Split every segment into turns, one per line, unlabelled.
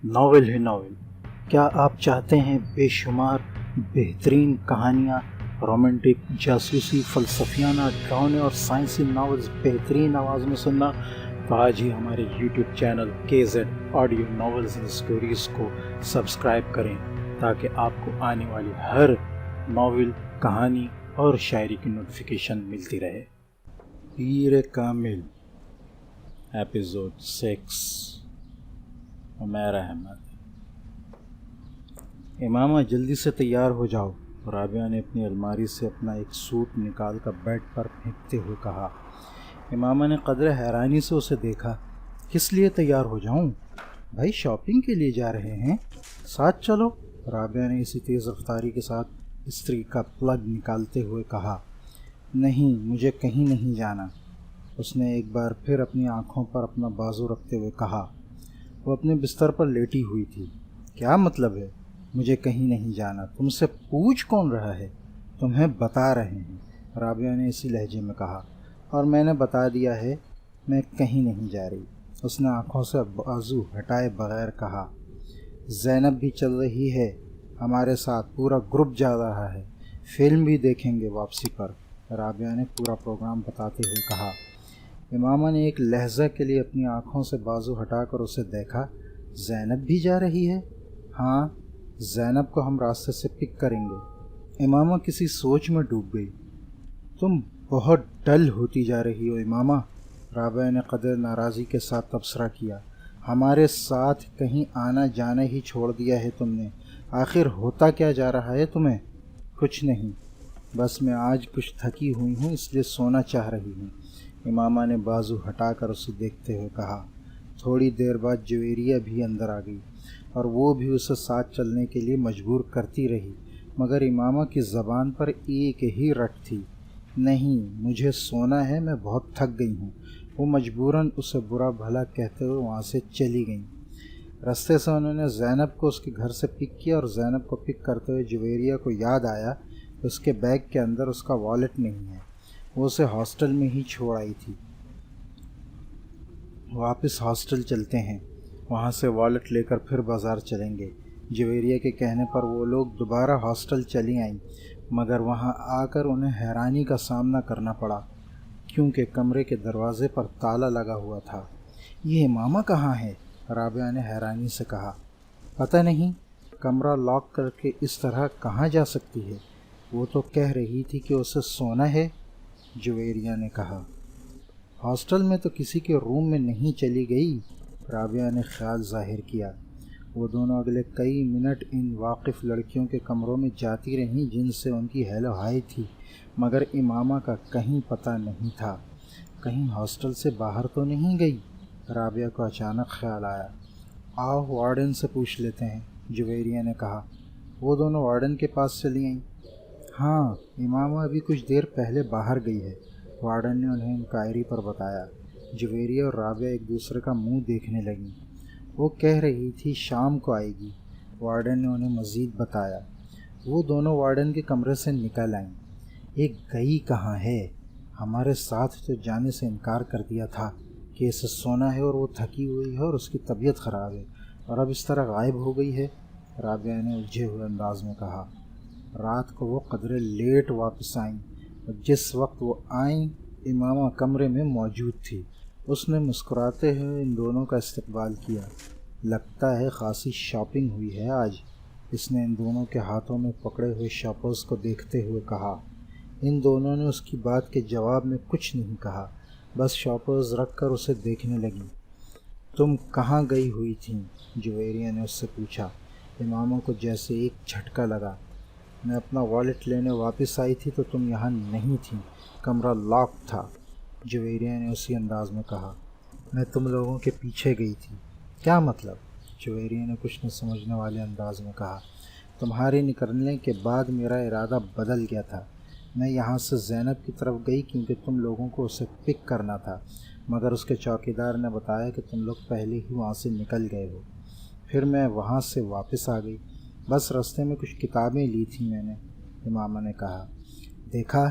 Novel ہے novel. کیا آپ چاہتے ہیں بے شمار بہترین کہانیاں، رومانٹک، جاسوسی، فلسفیانہ، ڈراؤنے اور سائنسی ناولز بہترین آواز میں سننا؟ تو آج ہی ہمارے YouTube channel KZ audio novels and stories کو سبسکرائب کریں تاکہ آپ کو آنے والی ہر ناول، کہانی اور شاعری کی نوٹیفیکیشن ملتی رہے۔ پیر کامل، ایپیسوڈ 6، عمیر احمد۔ امامہ جلدی سے تیار ہو جاؤ، رابعہ نے اپنی الماری سے اپنا ایک سوٹ نکال کر بیڈ پر پھینکتے ہوئے کہا۔ امامہ نے قدر حیرانی سے اسے دیکھا۔ کس لیے تیار ہو جاؤں؟ بھائی شاپنگ کے لیے جا رہے ہیں، ساتھ چلو، رابعہ نے اسی تیز رفتاری کے ساتھ استری کا پلگ نکالتے ہوئے کہا۔ نہیں، مجھے کہیں نہیں جانا، اس نے ایک بار پھر اپنی آنکھوں پر اپنا بازو رکھتے ہوئے کہا۔ وہ اپنے بستر پر لیٹی ہوئی تھی۔ کیا مطلب ہے مجھے کہیں نہیں جانا؟ تم سے پوچھ کون رہا ہے؟ تمہیں بتا رہے ہیں، رابعہ نے اسی لہجے میں کہا۔ اور میں نے بتا دیا ہے، میں کہیں نہیں جا رہی، اس نے آنکھوں سے بازو ہٹائے بغیر کہا۔ زینب بھی چل رہی ہے ہمارے ساتھ، پورا گروپ جا رہا ہے، فلم بھی دیکھیں گے واپسی پر، رابعہ نے پورا پروگرام بتاتے ہوئے کہا۔ امامہ نے ایک لحظہ کے لیے اپنی آنکھوں سے بازو ہٹا کر اسے دیکھا۔ زینب بھی جا رہی ہے؟ ہاں، زینب کو ہم راستے سے پک کریں گے۔ امامہ کسی سوچ میں ڈوب گئی۔ تم بہت ڈل ہوتی جا رہی ہو امامہ، رابعہ نے قدر ناراضی کے ساتھ تبصرہ کیا۔ ہمارے ساتھ کہیں آنا جانا ہی چھوڑ دیا ہے تم نے، آخر ہوتا کیا جا رہا ہے تمہیں؟ کچھ نہیں، بس میں آج کچھ تھکی ہوئی ہوں اس لیے سونا چاہ رہی ہوں، امامہ نے بازو ہٹا کر اسے دیکھتے ہوئے کہا۔ تھوڑی دیر بعد جویریہ بھی اندر آ گئی اور وہ بھی اسے ساتھ چلنے کے لیے مجبور کرتی رہی، مگر امامہ کی زبان پر ایک ہی رٹ تھی، نہیں مجھے سونا ہے، میں بہت تھک گئی ہوں۔ وہ مجبوراً اسے برا بھلا کہتے ہوئے وہاں سے چلی گئیں۔ رستے سے انہوں نے زینب کو اس کے گھر سے پک کیا اور زینب کو پک کرتے ہوئے جویریہ کو یاد آیا کہ اس کے بیگ کے اندر اس کا والیٹ نہیں ہے، وہ اسے ہاسٹل میں ہی چھوڑ آئی تھی۔ واپس ہاسٹل چلتے ہیں، وہاں سے والیٹ لے کر پھر بازار چلیں گے۔ جویریہ کے کہنے پر وہ لوگ دوبارہ ہاسٹل چلی آئیں، مگر وہاں آ کر انہیں حیرانی کا سامنا کرنا پڑا کیونکہ کمرے کے دروازے پر تالا لگا ہوا تھا۔ یہ امامہ کہاں ہے؟ رابعہ نے حیرانی سے کہا۔ پتہ نہیں، کمرہ لاک کر کے اس طرح کہاں جا سکتی ہے؟ وہ تو کہہ رہی تھی کہ اسے سونا ہے، جویریہ نے کہا۔ ہاسٹل میں تو کسی کے روم میں نہیں چلی گئی، رابعہ نے خیال ظاہر کیا۔ وہ دونوں اگلے کئی منٹ ان واقف لڑکیوں کے کمروں میں جاتی رہیں جن سے ان کی ہیلو ہائی تھی، مگر امامہ کا کہیں پتہ نہیں تھا۔ کہیں ہاسٹل سے باہر تو نہیں گئی؟ رابعہ کو اچانک خیال آیا۔ آؤ وارڈن سے پوچھ لیتے ہیں، جویریہ نے کہا۔ وہ دونوں وارڈن کے پاس چلی آئیں۔ ہاں، امامہ ابھی کچھ دیر پہلے باہر گئی ہے، وارڈن نے انہیں انکوائری پر بتایا۔ جویریہ اور رابعہ ایک دوسرے کا منہ دیکھنے لگیں۔ وہ کہہ رہی تھی شام کو آئے گی، وارڈن نے انہیں مزید بتایا۔ وہ دونوں وارڈن کے کمرے سے نکل آئیں۔ ایک گئی کہاں ہے؟ ہمارے ساتھ تو جانے سے انکار کر دیا تھا کہ اسے سونا ہے اور وہ تھکی ہوئی ہے اور اس کی طبیعت خراب ہے، اور اب اس طرح غائب ہو گئی ہے، رابعہ نے الجھے ہوئے انداز میں کہا۔ رات کو وہ قدرے لیٹ واپس آئیں اور جس وقت وہ آئیں امامہ کمرے میں موجود تھی۔ اس نے مسکراتے ہوئے ان دونوں کا استقبال کیا۔ لگتا ہے خاصی شاپنگ ہوئی ہے آج، اس نے ان دونوں کے ہاتھوں میں پکڑے ہوئے شاپرز کو دیکھتے ہوئے کہا۔ ان دونوں نے اس کی بات کے جواب میں کچھ نہیں کہا، بس شاپرز رکھ کر اسے دیکھنے لگیں۔ تم کہاں گئی ہوئی تھیں؟ جویریہ نے اس سے پوچھا۔ امامہ کو جیسے ایک جھٹکا لگا۔ میں اپنا والیٹ لینے واپس آئی تھی تو تم یہاں نہیں تھیں، کمرہ لاک تھا، جویریہ نے اسی انداز میں کہا۔ میں تم لوگوں کے پیچھے گئی تھی۔ کیا مطلب؟ جویریہ نے کچھ نہ سمجھنے والے انداز میں کہا۔ تمہارے نکلنے کے بعد میرا ارادہ بدل گیا تھا، میں یہاں سے زینب کی طرف گئی کیونکہ تم لوگوں کو اسے پک کرنا تھا، مگر اس کے چوکیدار نے بتایا کہ تم لوگ پہلے ہی وہاں سے نکل گئے ہو، پھر میں وہاں سے واپس آ گئی، بس رستے میں کچھ کتابیں لی تھیں میں نے، امامہ نے کہا۔ دیکھا،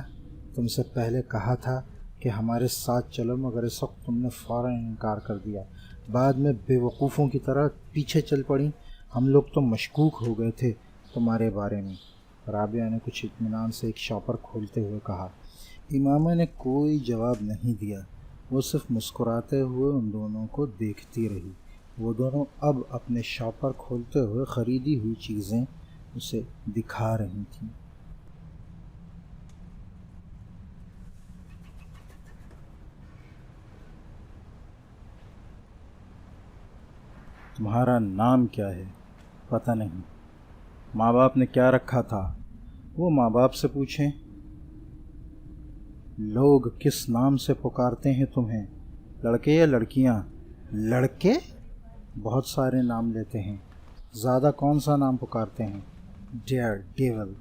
تم سے پہلے کہا تھا کہ ہمارے ساتھ چلو، مگر اس وقت تم نے فوراً انکار کر دیا، بعد میں بے وقوفوں کی طرح پیچھے چل پڑیں۔ ہم لوگ تو مشکوک ہو گئے تھے تمہارے بارے میں، رابعہ نے کچھ اطمینان سے ایک شاپر کھولتے ہوئے کہا۔ امامہ نے کوئی جواب نہیں دیا، وہ صرف مسکراتے ہوئے ان دونوں کو دیکھتی رہی۔ وہ دونوں اب اپنے شاپر کھولتے ہوئے خریدی ہوئی چیزیں اسے دکھا رہی تھیں۔ تمہارا نام کیا ہے؟ پتہ نہیں۔ ماں باپ نے کیا رکھا تھا؟ وہ ماں باپ سے پوچھیں۔ لوگ کس نام سے پکارتے ہیں تمہیں، لڑکے یا لڑکیاں؟ لڑکے بہت سارے نام لیتے ہیں، زیادہ کون سا نام پکارتے ہیں؟ Dear devil.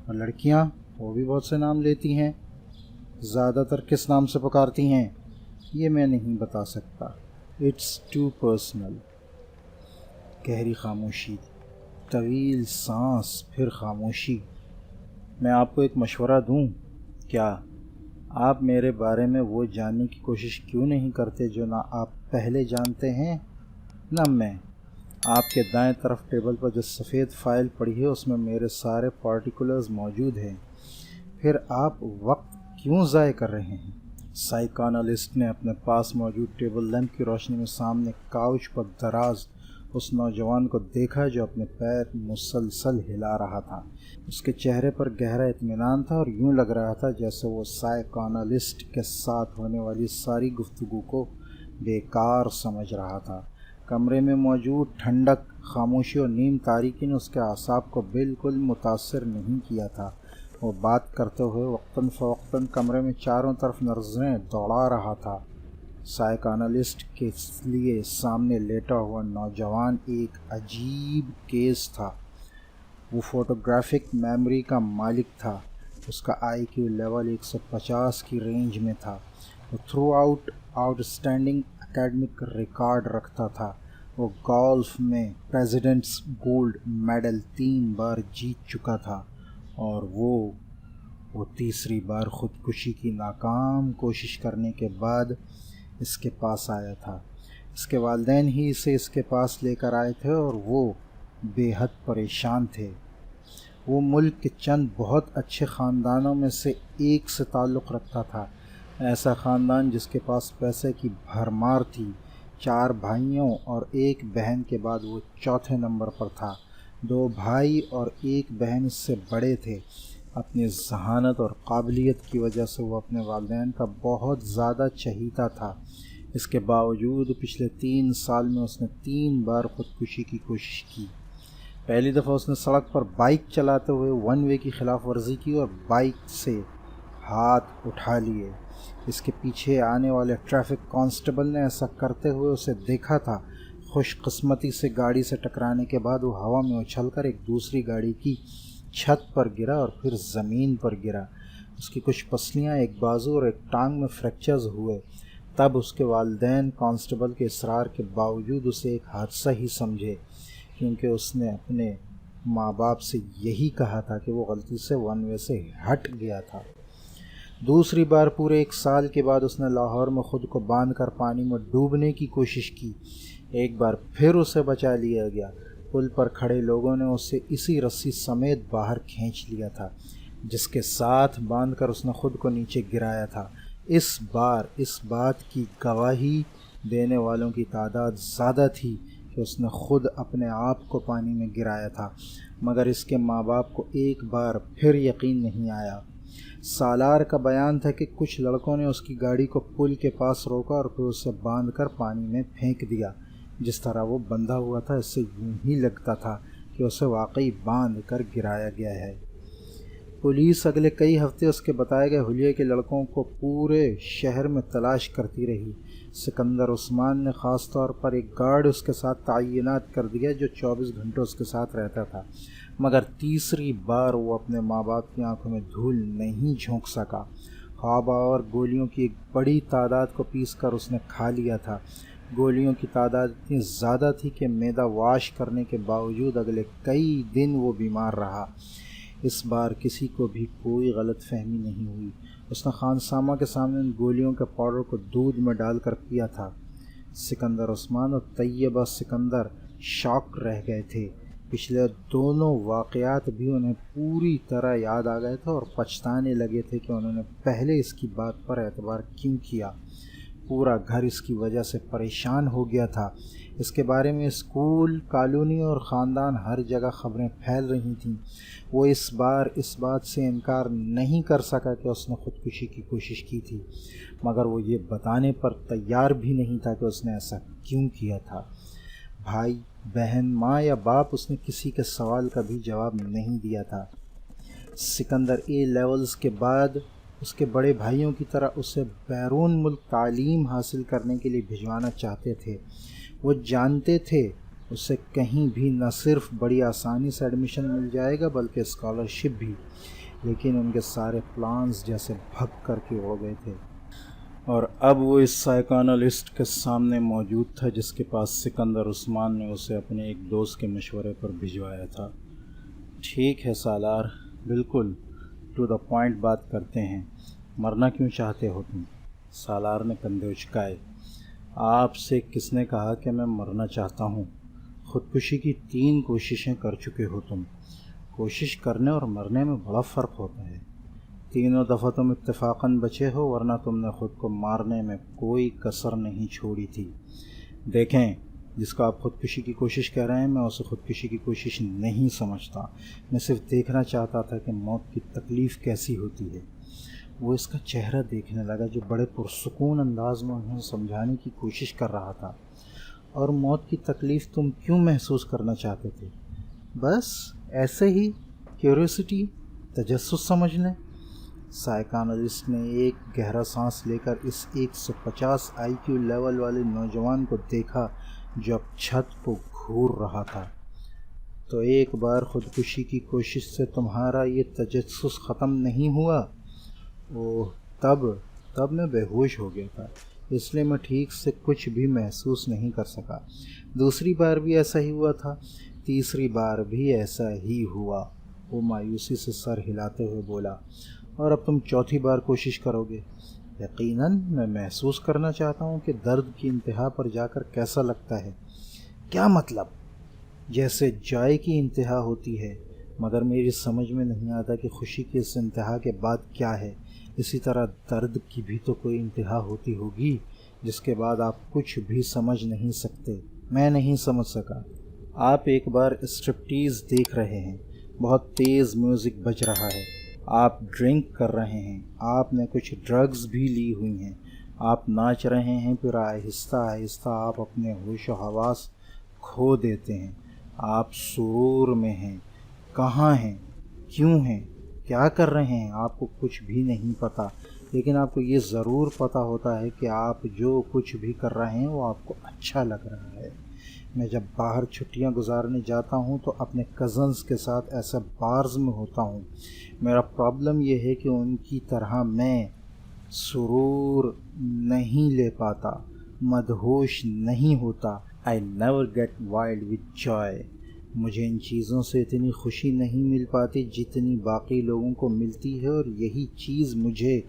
اور لڑکیاں وہ بھی بہت سے نام لیتی ہیں، زیادہ تر کس نام سے پکارتی ہیں؟ یہ میں نہیں بتا سکتا، اٹس ٹو پرسنل۔ گہری خاموشی، طویل سانس، پھر خاموشی۔ میں آپ کو ایک مشورہ دوں؟ کیا؟ آپ میرے بارے میں وہ جاننے کی کوشش کیوں نہیں کرتے جو نہ آپ پہلے جانتے ہیں نہ میں؟ آپ کے دائیں طرف ٹیبل پر جو سفید فائل پڑی ہے اس میں میرے سارے پارٹیکولرز موجود ہیں۔ پھر آپ وقت کیوں ضائع کر رہے ہیں؟ سائیکانالسٹ نے اپنے پاس موجود ٹیبل لیمپ کی روشنی میں سامنے کاؤچ پر دراز اس نوجوان کو دیکھا جو اپنے پیر مسلسل ہلا رہا تھا۔ اس کے چہرے پر گہرا اطمینان تھا اور یوں لگ رہا تھا جیسے وہ سائیکانالسٹ کے ساتھ ہونے والی ساری گفتگو کو بیکار سمجھ رہا تھا۔ کمرے میں موجود ٹھنڈک، خاموشی اور نیم تاریکی نے اس کے اعصاب کو بالکل متاثر نہیں کیا تھا۔ وہ بات کرتے ہوئے وقتاً فوقتاً کمرے میں چاروں طرف نظریں دوڑا رہا تھا۔ سائیکانالسٹ کے لیے سامنے لیٹا ہوا نوجوان ایک عجیب کیس تھا۔ وہ فوٹوگرافک میموری کا مالک تھا۔ اس کا آئی کیو لیول 150 کی رینج میں تھا۔ وہ through out standing academic record رکھتا تھا۔ وہ گولف میں پریزیڈنٹس گولڈ میڈل 3 بار جیت چکا تھا اور وہ تیسری بار خودکشی کی ناکام کوشش کرنے کے بعد اس کے پاس آیا تھا۔ اس کے والدین ہی اسے اس کے پاس لے کر آئے تھے اور وہ بے حد پریشان تھے۔ وہ ملک کے چند بہت اچھے خاندانوں میں سے ایک سے تعلق رکھتا تھا، ایسا خاندان جس کے پاس پیسے کی بھرمار تھی۔ 4 بھائیوں اور 1 بہن کے بعد وہ چوتھے نمبر پر تھا۔ 2 بھائی اور 1 بہن اس سے بڑے تھے۔ اپنی ذہانت اور قابلیت کی وجہ سے وہ اپنے والدین کا بہت زیادہ چہیتا تھا۔ اس کے باوجود پچھلے 3 سال میں اس نے 3 بار خودکشی کی کوشش کی۔ پہلی دفعہ اس نے سڑک پر بائک چلاتے ہوئے 1 وے کی خلاف ورزی کی اور بائک سے ہاتھ اٹھا لیے۔ اس کے پیچھے آنے والے ٹریفک کانسٹیبل نے ایسا کرتے ہوئے اسے دیکھا تھا۔ خوش قسمتی سے گاڑی سے ٹکرانے کے بعد وہ ہوا میں اچھل کر ایک دوسری گاڑی کی چھت پر گرا اور پھر زمین پر گرا۔ اس کی کچھ پسلیاں، ایک بازو اور ایک ٹانگ میں فریکچرز ہوئے۔ تب اس کے والدین کانسٹیبل کے اصرار کے باوجود اسے ایک حادثہ ہی سمجھے، کیونکہ اس نے اپنے ماں باپ سے یہی کہا تھا کہ وہ غلطی سے 1 وے سے ہٹ گیا تھا۔ دوسری بار پورے 1 سال کے بعد اس نے لاہور میں خود کو باندھ کر پانی میں ڈوبنے کی کوشش کی۔ ایک بار پھر اسے بچا لیا گیا۔ پل پر کھڑے لوگوں نے اسے اسی رسی سمیت باہر کھینچ لیا تھا جس کے ساتھ باندھ کر اس نے خود کو نیچے گرایا تھا۔ اس بار اس بات کی گواہی دینے والوں کی تعداد زیادہ تھی کہ اس نے خود اپنے آپ کو پانی میں گرایا تھا، مگر اس کے ماں باپ کو ایک بار پھر یقین نہیں آیا۔ سالار کا بیان تھا کہ کچھ لڑکوں نے اس کی گاڑی کو پل کے پاس روکا اور پھر اسے باندھ کر پانی میں پھینک دیا۔ جس طرح وہ بندھا ہوا تھا اس سے یوں ہی لگتا تھا کہ اسے واقعی باندھ کر گرایا گیا ہے۔ پولیس اگلے کئی ہفتے اس کے بتائے گئے حلیے کے لڑکوں کو پورے شہر میں تلاش کرتی رہی۔ سکندر عثمان نے خاص طور پر ایک گارڈ اس کے ساتھ تعینات کر دیا جو 24 گھنٹے اس کے ساتھ رہتا تھا، مگر تیسری بار وہ اپنے ماں باپ کی آنکھوں میں دھول نہیں جھونک سکا۔ خواب اور گولیوں کی ایک بڑی تعداد کو پیس کر اس نے کھا لیا تھا۔ گولیوں کی تعداد اتنی زیادہ تھی کہ معدہ واش کرنے کے باوجود اگلے کئی دن وہ بیمار رہا۔ اس بار کسی کو بھی کوئی غلط فہمی نہیں ہوئی۔ اس نے خان سامہ کے سامنے ان گولیوں کے پاؤڈر کو دودھ میں ڈال کر پیا تھا۔ سکندر عثمان اور طیبہ سکندر شاک رہ گئے تھے۔ پچھلے دونوں واقعات بھی انہیں پوری طرح یاد آ گئے تھے اور پچھتانے لگے تھے کہ انہوں نے پہلے اس کی بات پر اعتبار کیوں کیا۔ پورا گھر اس کی وجہ سے پریشان ہو گیا تھا۔ اس کے بارے میں اسکول، کالونی اور خاندان ہر جگہ خبریں پھیل رہی تھیں۔ وہ اس بار اس بات سے انکار نہیں کر سکا کہ اس نے خودکشی کی کوشش کی تھی، مگر وہ یہ بتانے پر تیار بھی نہیں تھا کہ اس نے ایسا کیوں کیا تھا۔ بھائی، بہن، ماں یا باپ، اس نے کسی کے سوال کا بھی جواب نہیں دیا تھا۔ سکندر اے لیولز کے بعد اس کے بڑے بھائیوں کی طرح اسے بیرون ملک تعلیم حاصل کرنے کے لیے بھجوانا چاہتے تھے۔ وہ جانتے تھے اسے کہیں بھی نہ صرف بڑی آسانی سے ایڈمیشن مل جائے گا بلکہ اسکالرشپ بھی، لیکن ان کے سارے پلانز جیسے بھگ کر کے اڑ گئے تھے۔ اور اب وہ اس سائیکانالسٹ کے سامنے موجود تھا جس کے پاس سکندر عثمان نے اسے اپنے ایک دوست کے مشورے پر بھجوایا تھا۔ ٹھیک ہے سالار، بالکل ٹو دا پوائنٹ بات کرتے ہیں۔ مرنا کیوں چاہتے ہو تم؟ سالار نے کندھے اچکائے۔ آپ سے کس نے کہا کہ میں مرنا چاہتا ہوں؟ خودکشی کی 3 کوششیں کر چکے ہو تم۔ کوشش کرنے اور مرنے میں بڑا فرق ہوتا ہے۔ تینوں دفعہ تم اتفاقاً بچے ہو، ورنہ تم نے خود کو مارنے میں کوئی کسر نہیں چھوڑی تھی۔ دیکھیں، جس کو آپ خودکشی کی کوشش کہہ رہے ہیں، میں اسے خودکشی کی کوشش نہیں سمجھتا۔ میں صرف دیکھنا چاہتا تھا کہ موت کی تکلیف کیسی ہوتی ہے۔ وہ اس کا چہرہ دیکھنے لگا جو بڑے پرسکون انداز میں انہیں سمجھانے کی کوشش کر رہا تھا۔ اور موت کی تکلیف تم کیوں محسوس کرنا چاہتے تھے؟ بس ایسے ہی، کیوریوسٹی، تجسس سمجھ لیں۔ سائیکانالسٹ نے ایک گہرا سانس لے کر اس 150 آئی کیو لیول والے نوجوان کو دیکھا جو اب چھت کو گھور رہا تھا۔ تو ایک بار خودکشی کی کوشش سے تمہارا یہ تجسس ختم نہیں ہوا؟ اوہ، تب میں بے ہوش ہو گیا تھا، اس لیے میں ٹھیک سے کچھ بھی محسوس نہیں کر سکا۔ دوسری بار بھی ایسا ہی ہوا تھا، تیسری بار بھی ایسا ہی ہوا۔ وہ مایوسی سے سر ہلاتے ہوئے بولا۔ اور اب تم چوتھی بار کوشش کرو گے؟ یقیناً، میں محسوس کرنا چاہتا ہوں کہ درد کی انتہا پر جا کر کیسا لگتا ہے۔ کیا مطلب؟ جیسے جائے کی انتہا ہوتی ہے، مگر میری سمجھ میں نہیں آتا کہ خوشی کی اس انتہا کے بعد کیا ہے۔ اسی طرح درد کی بھی تو کوئی انتہا ہوتی ہوگی جس کے بعد آپ کچھ بھی سمجھ نہیں سکتے۔ میں نہیں سمجھ سکا۔ آپ ایک بار اسٹرپٹیز دیکھ رہے ہیں، بہت تیز میوزک بج رہا ہے، آپ ڈرنک کر رہے ہیں، آپ نے کچھ ڈرگز بھی لی ہوئی ہیں، آپ ناچ رہے ہیں، پھر آہستہ آہستہ آپ اپنے ہوش و حواس کھو دیتے ہیں۔ آپ سرور میں ہیں۔ کہاں ہیں؟ کیوں ہیں؟ کیا کر رہے ہیں؟ آپ کو کچھ بھی نہیں پتہ، لیکن آپ کو یہ ضرور پتہ ہوتا ہے کہ آپ جو کچھ بھی کر رہے ہیں وہ آپ کو اچھا لگ رہا ہے۔ میں جب باہر چھٹیاں گزارنے جاتا ہوں تو اپنے کزنز کے ساتھ ایسے بارز میں ہوتا ہوں۔ میرا پرابلم یہ ہے کہ ان کی طرح میں سرور نہیں لے پاتا، مدہوش نہیں ہوتا۔ I never get wild with joy۔ مجھے ان چیزوں سے اتنی خوشی نہیں مل پاتی جتنی باقی لوگوں کو ملتی ہے، اور یہی چیز مجھے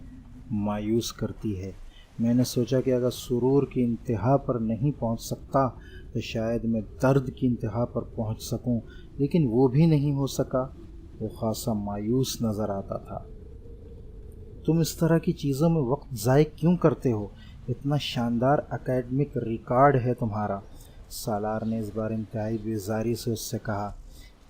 مایوس کرتی ہے۔ میں نے سوچا کہ اگر سرور کی انتہا پر نہیں پہنچ سکتا تو شاید میں درد کی انتہا پر پہنچ سکوں، لیکن وہ بھی نہیں ہو سکا۔ وہ خاصا مایوس نظر آتا تھا۔ تم اس طرح کی چیزوں میں وقت ضائع کیوں کرتے ہو؟ اتنا شاندار اکیڈمک ریکارڈ ہے تمہارا۔ سالار نے اس بار انتہائی بیزاری سے اس سے کہا۔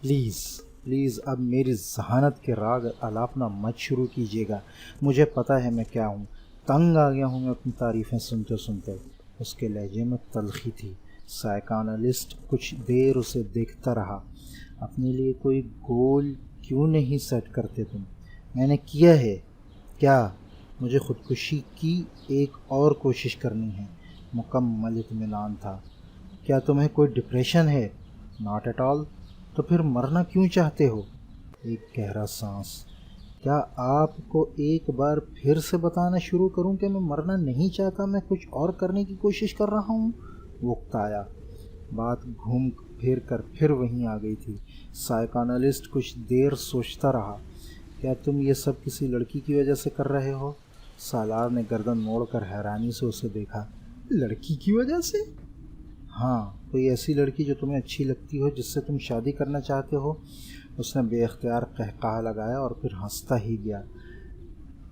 پلیز اب میری ذہانت کے راگ الاپنا مت شروع کیجیے گا۔ مجھے پتہ ہے میں کیا ہوں۔ تنگ آ گیا ہوں میں اپنی تعریفیں سنتے سنتے۔ اس کے لہجے میں تلخی تھی۔ سائیکانالسٹ کچھ دیر اسے دیکھتا رہا۔ اپنے لیے کوئی گول کیوں نہیں سیٹ کرتے تم؟ میں نے کیا ہے۔ کیا؟ مجھے خودکشی کی ایک اور کوشش کرنی ہے۔ مکمل اطمینان تھا۔ کیا تمہیں کوئی ڈپریشن ہے؟ Not at all. تو پھر مرنا کیوں چاہتے ہو؟ ایک گہرا سانس۔ کیا آپ کو ایک بار پھر سے بتانا شروع کروں کہ میں مرنا نہیں چاہتا، میں کچھ اور کرنے کی کوشش کر رہا ہوں؟ وہ اکتایا۔ بات گھوم پھر کر پھر وہیں آ گئی تھی۔ سائیکانالسٹ کچھ دیر سوچتا رہا۔ کیا تم یہ سب کسی لڑکی کی وجہ سے کر رہے ہو؟ سالار نے گردن موڑ کر حیرانی سے اسے دیکھا۔ لڑکی کی وجہ سے؟ ہاں، کوئی ایسی لڑکی جو تمہیں اچھی لگتی ہو، جس سے تم شادی کرنا چاہتے ہو۔ اس نے بے اختیار قہقہا لگایا اور پھر ہنستا ہی گیا۔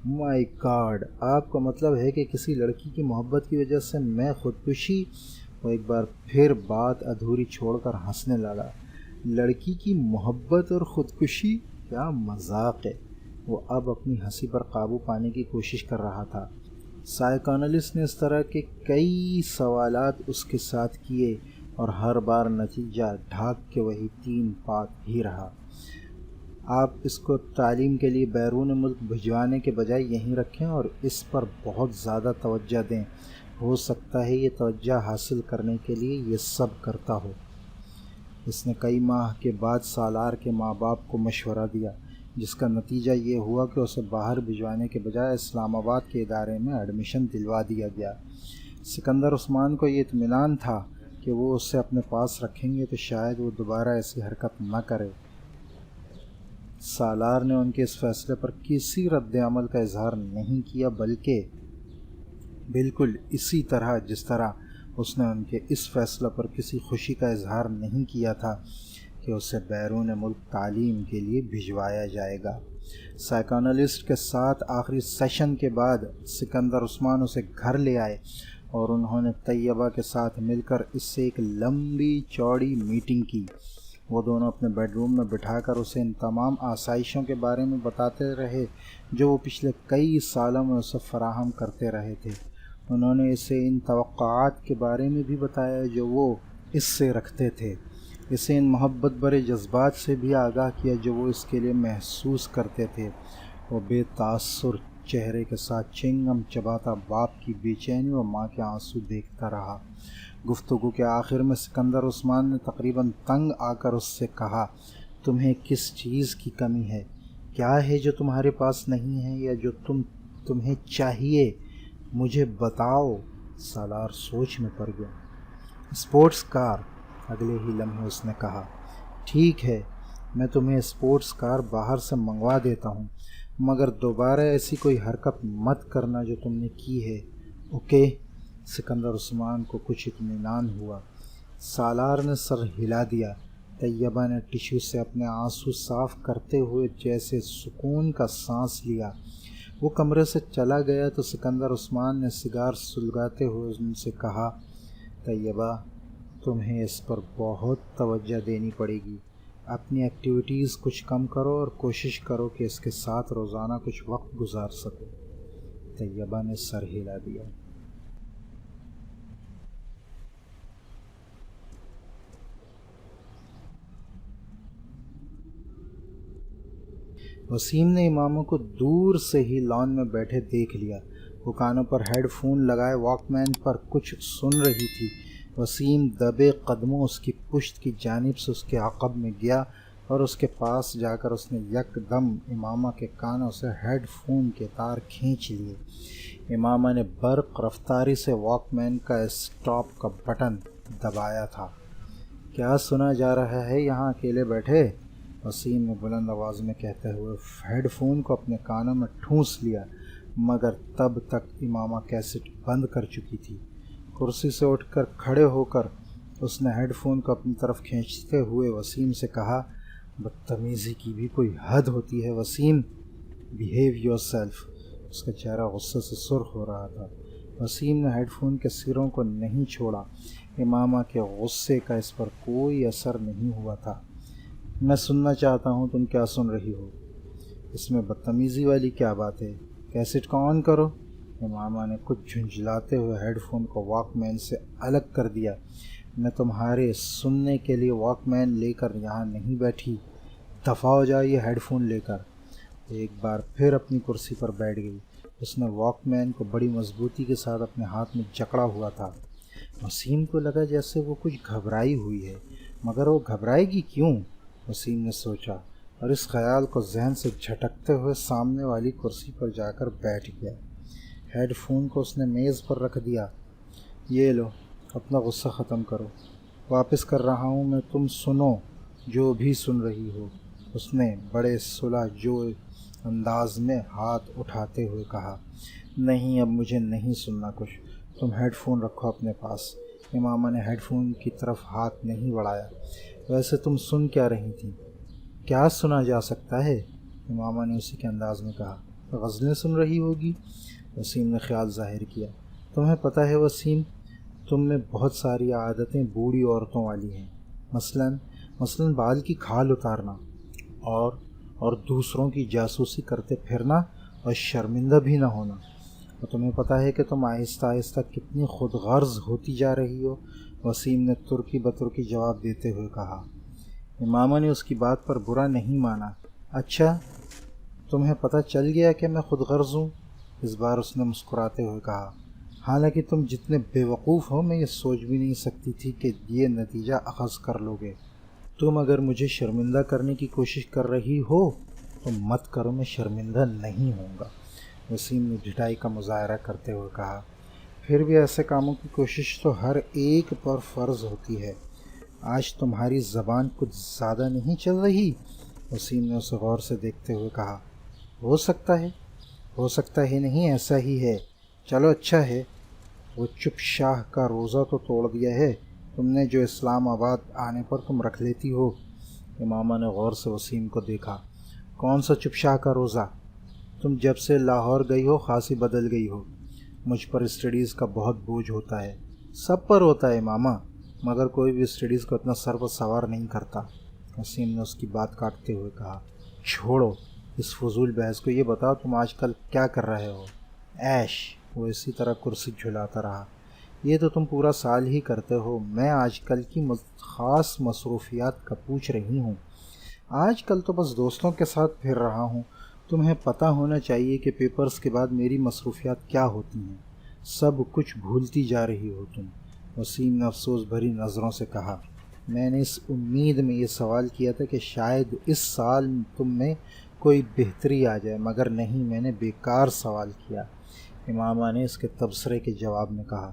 مائی گاڈ، آپ کا مطلب ہے کہ کسی لڑکی کی محبت کی وجہ سے میں خودکشی؟ وہ ایک بار پھر بات ادھوری چھوڑ کر ہنسنے لگا۔ لڑکی کی محبت اور خودکشی؟ کیا مذاق ہے! وہ اب اپنی ہنسی پر قابو پانے کی کوشش کر رہا تھا۔ سائیکانالسٹ نے اس طرح کے کئی سوالات اس کے ساتھ کیے اور ہر بار نتیجہ ڈھاک کے وہی 3 بات ہی رہا۔ آپ اس کو تعلیم کے لیے بیرون ملک بھجوانے کے بجائے یہیں رکھیں اور اس پر بہت زیادہ توجہ دیں۔ ہو سکتا ہے یہ توجہ حاصل کرنے کے لیے یہ سب کرتا ہو۔ اس نے کئی ماہ کے بعد سالار کے ماں باپ کو مشورہ دیا، جس کا نتیجہ یہ ہوا کہ اسے باہر بھجوانے کے بجائے اسلام آباد کے ادارے میں ایڈمیشن دلوا دیا گیا۔ سکندر عثمان کو یہ اطمینان تھا کہ وہ اسے اپنے پاس رکھیں گے تو شاید وہ دوبارہ ایسی حرکت نہ کرے۔ سالار نے ان کے اس فیصلے پر کسی رد عمل کا اظہار نہیں کیا، بلکہ بالکل اسی طرح جس طرح اس نے ان کے اس فیصلے پر کسی خوشی کا اظہار نہیں کیا تھا کہ اسے بیرون ملک تعلیم کے لیے بھجوایا جائے گا۔ سائیکانالسٹ کے ساتھ آخری سیشن کے بعد سکندر عثمان اسے گھر لے آئے اور انہوں نے طیبہ کے ساتھ مل کر اس سے ایک لمبی چوڑی میٹنگ کی۔ وہ دونوں اپنے بیڈ روم میں بٹھا کر اسے ان تمام آسائشوں کے بارے میں بتاتے رہے جو وہ پچھلے کئی سالوں میں اسے فراہم کرتے رہے تھے۔ انہوں نے اسے ان توقعات کے بارے میں بھی بتایا جو وہ اس سے رکھتے تھے، اسے ان محبت بھرے جذبات سے بھی آگاہ کیا جو وہ اس کے لیے محسوس کرتے تھے۔ وہ بے تاثر چہرے کے ساتھ چنگم چباتا باپ کی بے چینی و ماں کے آنسو دیکھتا رہا۔ گفتگو کے آخر میں سکندر عثمان نے تقریباً تنگ آ کر اس سے کہا، تمہیں کس چیز کی کمی ہے؟ کیا ہے جو تمہارے پاس نہیں ہے یا جو تمہیں چاہیے؟ مجھے بتاؤ۔ سالار سوچ میں پڑ گیا۔ اسپورٹس کار، اگلے ہی لمحے اس نے کہا۔ ٹھیک ہے، میں تمہیں اسپورٹس کار باہر سے منگوا دیتا ہوں، مگر دوبارہ ایسی کوئی حرکت مت کرنا جو تم نے کی ہے، اوکے؟ سکندر عثمان کو کچھ اطمینان ہوا۔ سالار نے سر ہلا دیا۔ طیبہ نے ٹشو سے اپنے آنسو صاف کرتے ہوئے جیسے سکون کا سانس لیا۔ وہ کمرے سے چلا گیا تو سکندر عثمان نے سگار سلگاتے ہوئے ان سے کہا، طیبہ، تمہیں اس پر بہت توجہ دینی پڑے گی۔ اپنی ایکٹیویٹیز کچھ کم کرو اور کوشش کرو کہ اس کے ساتھ روزانہ کچھ وقت گزار سکو۔ طیبہ نے سر ہلا دیا۔ وسیم نے اماموں کو دور سے ہی لان میں بیٹھے دیکھ لیا۔ وہ کانوں پر ہیڈ فون لگائے واک مین پر کچھ سن رہی تھی۔ وسیم دبے قدموں اس کی پشت کی جانب سے اس کے عقب میں گیا اور اس کے پاس جا کر اس نے یک دم امامہ کے کانوں سے ہیڈ فون کے تار کھینچ لیے۔ امامہ نے برق رفتاری سے واک مین کا اسٹاپ کا بٹن دبایا تھا۔ کیا سنا جا رہا ہے یہاں اکیلے بیٹھے؟ وسیم نے بلند آواز میں کہتے ہوئے ہیڈ فون کو اپنے کانوں میں ٹھونس لیا، مگر تب تک امامہ کیسٹ بند کر چکی تھی۔ کرسی سے اٹھ کر کھڑے ہو کر اس نے ہیڈ فون کو اپنی طرف کھینچتے ہوئے وسیم سے کہا، بدتمیزی کی بھی کوئی حد ہوتی ہے وسیم، بیہیو یور سیلف۔ اس کا چہرہ غصے سے سرخ ہو رہا تھا۔ وسیم نے ہیڈ فون کے سروں کو نہیں چھوڑا۔ امامہ کے غصے کا اس پر کوئی اثر نہیں ہوا تھا۔ میں سننا چاہتا ہوں تم کیا سن رہی ہو؟ اس میں بدتمیزی والی کیا بات ہے؟ کیسٹ کو آن کرو۔ امامہ نے کچھ جھنجھلاتے ہوئے ہیڈ فون کو واک مین سے الگ کر دیا۔ میں تمہارے سننے کے لیے واک مین لے کر یہاں نہیں بیٹھی، دفع ہو جائیے ہیڈ فون لے کر۔ ایک بار پھر اپنی کرسی پر بیٹھ گئی۔ اس نے واک مین کو بڑی مضبوطی کے ساتھ اپنے ہاتھ میں جکڑا ہوا تھا۔ وسیم کو لگا جیسے وہ کچھ گھبرائی ہوئی ہے، مگر وہ گھبرائے گی کیوں؟ وسیم نے سوچا اور اس خیال کو ذہن سے جھٹکتے ہوئے سامنے والی کرسی پر جا کر بیٹھ گیا۔ ہیڈ فون کو اس نے میز پر رکھ دیا۔ یہ لو، اپنا غصہ ختم کرو، واپس کر رہا ہوں میں، تم سنو جو بھی سن رہی ہو۔ اس نے بڑے صلح جو انداز میں ہاتھ اٹھاتے ہوئے کہا، نہیں اب مجھے نہیں سننا کچھ، تم ہیڈ فون رکھو اپنے پاس۔ امامہ نے ہیڈ فون کی طرف ہاتھ نہیں بڑھایا۔ ویسے تم سن کیا رہی تھی؟ کیا سنا جا سکتا ہے؟ امامہ نے اسی کے انداز میں کہا۔ غزلیں سن رہی ہوگی؟ وسیم نے خیال ظاہر کیا۔ تمہیں پتہ ہے وسیم، تم میں بہت ساری عادتیں بوڑھی عورتوں والی ہیں، مثلاً بال کی کھال اتارنا اور دوسروں کی جاسوسی کرتے پھرنا اور شرمندہ بھی نہ ہونا۔ اور تمہیں پتہ ہے کہ تم آہستہ آہستہ کتنی خود غرض ہوتی جا رہی ہو، وسیم نے ترکی بترکی جواب دیتے ہوئے کہا۔ امامہ نے اس کی بات پر برا نہیں مانا۔ اچھا، تمہیں پتہ چل گیا کہ میں خود غرض ہوں؟ اس بار اس نے مسکراتے ہوئے کہا۔ حالانکہ تم جتنے بے وقوف ہو، میں یہ سوچ بھی نہیں سکتی تھی کہ یہ نتیجہ اخذ کر لو گے۔ تم اگر مجھے شرمندہ کرنے کی کوشش کر رہی ہو تو مت کرو، میں شرمندہ نہیں ہوں گا، وسیم نے ڈھٹائی کا مظاہرہ کرتے ہوئے کہا۔ پھر بھی ایسے کاموں کی کوشش تو ہر ایک پر فرض ہوتی ہے۔ آج تمہاری زبان کچھ زیادہ نہیں چل رہی؟ وسیم نے اسے غور سے دیکھتے ہوئے کہا۔ ہو سکتا ہے نہیں، ایسا ہی ہے۔ چلو اچھا ہے، وہ چپ شاہ کا روزہ تو توڑ دیا ہے تم نے، جو اسلام آباد آنے پر تم رکھ لیتی ہو۔ امامہ نے غور سے وسیم کو دیکھا۔ کون سا چپ شاہ کا روزہ؟ تم جب سے لاہور گئی ہو خاصی بدل گئی ہو۔ مجھ پر اسٹڈیز کا بہت بوجھ ہوتا ہے۔ سب پر ہوتا ہے امامہ، مگر کوئی بھی اسٹڈیز کو اتنا سر پر سوار نہیں کرتا، وسیم نے اس کی بات کاٹتے ہوئے کہا۔ چھوڑو اس فضول بحث کو، یہ بتاؤ تم آج کل کیا کر رہے ہو؟ عیش، وہ اسی طرح کرسی جھلاتا رہا۔ یہ تو تم پورا سال ہی کرتے ہو، میں آج کل کی خاص مصروفیات کا پوچھ رہی ہوں۔ آج کل تو بس دوستوں کے ساتھ پھر رہا ہوں۔ تمہیں پتہ ہونا چاہیے کہ پیپرز کے بعد میری مصروفیات کیا ہوتی ہیں۔ سب کچھ بھولتی جا رہی ہو تم، وسیم نے افسوس بھری نظروں سے کہا۔ میں نے اس امید میں یہ سوال کیا تھا کہ شاید اس سال تم میں کوئی بہتری آ جائے، مگر نہیں، میں نے بیکار سوال کیا، امامہ نے اس کے تبصرے کے جواب میں کہا۔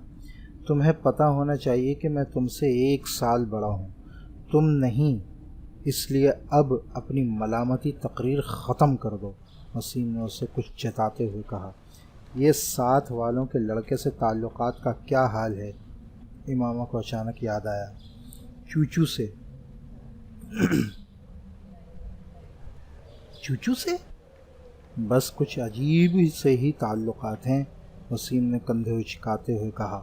تمہیں پتہ ہونا چاہیے کہ میں تم سے 1 سال بڑا ہوں، تم نہیں، اس لیے اب اپنی ملامتی تقریر ختم کر دو، وسیم نے اسے کچھ جتاتے ہوئے کہا۔ یہ ساتھ والوں کے لڑکے سے تعلقات کا کیا حال ہے؟ امامہ کو اچانک یاد آیا۔ چوچو سے؟ چوچو سے؟ بس کچھ عجیب سے ہی تعلقات ہیں، وسیم نے کندھے اچکاتے ہوئے کہا۔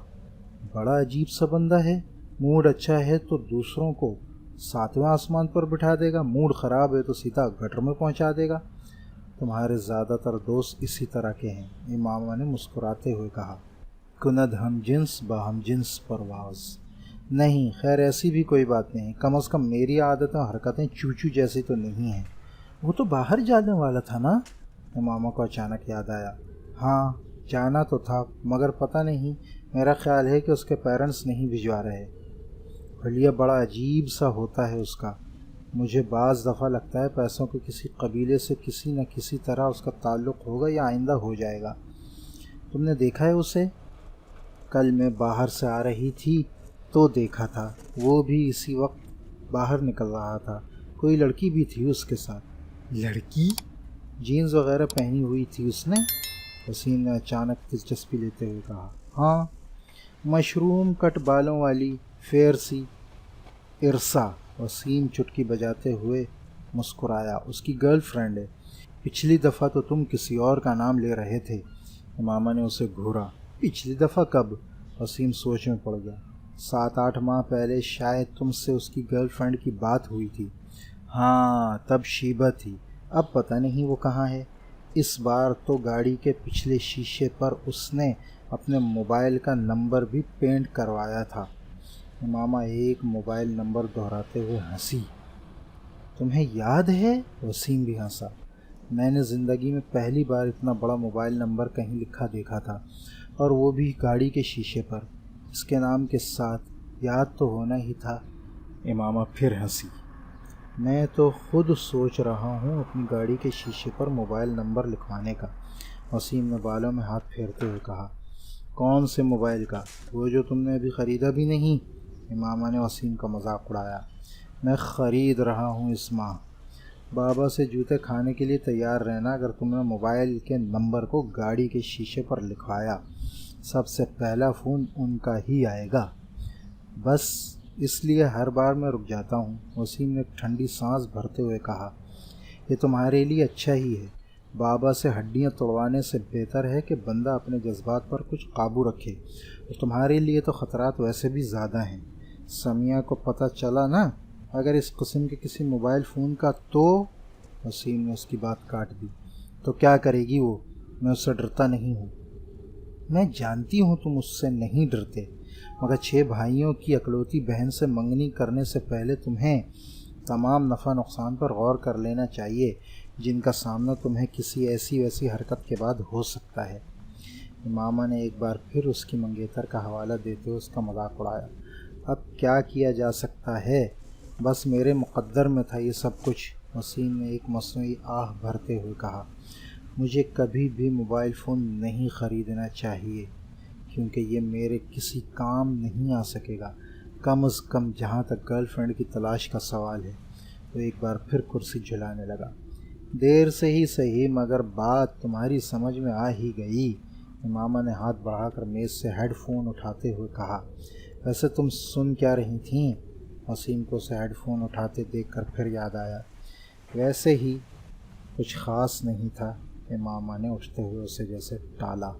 بڑا عجیب سا بندہ ہے، موڈ اچھا ہے تو دوسروں کو 7ویں آسمان پر بٹھا دے گا، موڈ خراب ہے تو سیدھا گٹر میں پہنچا دے گا۔ تمہارے زیادہ تر دوست اسی طرح کے ہیں، امامہ نے مسکراتے ہوئے کہا۔ کند ہم جنس باہم جنس پرواز۔ نہیں، خیر ایسی بھی کوئی بات نہیں، کم از کم میری عادتیں اور حرکتیں چوچو جیسی تو نہیں ہیں۔ وہ تو باہر جانے والا تھا نا؟ امامہ کو اچانک یاد آیا۔ ہاں جانا تو تھا، مگر پتہ نہیں، میرا خیال ہے کہ اس کے پیرنٹس نہیں بھجوا رہے۔ حلیہ بڑا عجیب سا ہوتا ہے اس کا، مجھے بعض دفعہ لگتا ہے پیسوں کے کسی قبیلے سے کسی نہ کسی طرح اس کا تعلق ہوگا یا آئندہ ہو جائے گا۔ تم نے دیکھا ہے اسے؟ کل میں باہر سے آ رہی تھی تو دیکھا تھا، وہ بھی اسی وقت باہر نکل رہا تھا، کوئی لڑکی بھی تھی اس کے ساتھ۔ لڑکی؟ جینز وغیرہ پہنی ہوئی تھی اس نے، وسیم نے اچانک دلچسپی لیتے ہوئے کہا۔ ہاں، مشروم کٹ بالوں والی فیر سی ارسا، وسیم چٹکی بجاتے ہوئے مسکرایا۔ اس کی گرل فرینڈ ہے، پچھلی دفعہ تو تم کسی اور کا نام لے رہے تھے، امامہ نے اسے گھورا۔ پچھلی دفعہ کب؟ وسیم سوچ میں پڑ گیا۔ 7-8 ماہ پہلے شاید تم سے اس کی گرل فرینڈ کی بات ہوئی تھی۔ ہاں تب شیبہ تھی، اب پتہ نہیں وہ کہاں ہے۔ اس بار تو گاڑی کے پچھلے شیشے پر اس نے اپنے موبائل کا نمبر بھی پینٹ کروایا تھا۔ امامہ ایک موبائل نمبر دہراتے ہوئے ہنسی۔ تمہیں یاد ہے؟ وسیم بھی ہنسا۔ میں نے زندگی میں پہلی بار اتنا بڑا موبائل نمبر کہیں لکھا دیکھا تھا، اور وہ بھی گاڑی کے شیشے پر، اس کے نام کے ساتھ، یاد تو ہونا ہی تھا۔ امامہ پھر ہنسی۔ میں تو خود سوچ رہا ہوں اپنی گاڑی کے شیشے پر موبائل نمبر لکھوانے کا، وسیم نے بالوں میں ہاتھ پھیرتے ہوئے کہا۔ کون سے موبائل کا؟ وہ جو تم نے ابھی خریدا بھی نہیں، امامہ نے وسیم کا مذاق اڑایا۔ میں خرید رہا ہوں اس ماہ۔ بابا سے جوتے کھانے کے لیے تیار رہنا اگر تم نے موبائل کے نمبر کو گاڑی کے شیشے پر لکھوایا، سب سے پہلا فون ان کا ہی آئے گا، بس اس لیے ہر بار میں رک جاتا ہوں۔ وسیم نے ایک ٹھنڈی سانس بھرتے ہوئے کہا، یہ تمہارے لیے اچھا ہی ہے۔ بابا سے ہڈیاں توڑوانے سے بہتر ہے کہ بندہ اپنے جذبات پر کچھ قابو رکھے، اور تمہارے لیے تو خطرات ویسے بھی زیادہ ہیں۔ سمیہ کو پتہ چلا نا اگر اس قسم کے کسی موبائل فون کا تو… وسیم نے اس کی بات کاٹ دی۔ تو کیا کرے گی وہ؟ میں اس سے ڈرتا نہیں ہوں۔ میں جانتی ہوں تم اس سے نہیں ڈرتے، مگر 6 بھائیوں کی اکلوتی بہن سے منگنی کرنے سے پہلے تمہیں تمام نفع نقصان پر غور کر لینا چاہیے جن کا سامنا تمہیں کسی ایسی ویسی حرکت کے بعد ہو سکتا ہے۔ ماما نے ایک بار پھر اس کی منگیتر کا حوالہ دیتے ہوئے اس کا مذاق اڑایا۔ اب کیا کیا جا سکتا ہے، بس میرے مقدر میں تھا یہ سب کچھ۔ وسیم نے ایک مصنوعی آہ بھرتے ہوئے کہا، مجھے کبھی بھی موبائل فون نہیں خریدنا چاہیے، کیونکہ یہ میرے کسی کام نہیں آ سکے گا، کم از کم جہاں تک گرل فرینڈ کی تلاش کا سوال ہے۔ تو ایک بار پھر کرسی جھلانے لگا۔ دیر سے ہی صحیح، مگر بات تمہاری سمجھ میں آ ہی گئی۔ ماما نے ہاتھ بڑھا کر میز سے ہیڈ فون اٹھاتے ہوئے کہا، ویسے تم سن کیا رہی تھیں؟ وسیم کو اسے ہیڈ فون اٹھاتے دیکھ کر پھر یاد آیا۔ ویسے ہی کچھ خاص نہیں تھا۔ ماما نے اٹھتے ہوئے اسے جیسے ٹالا۔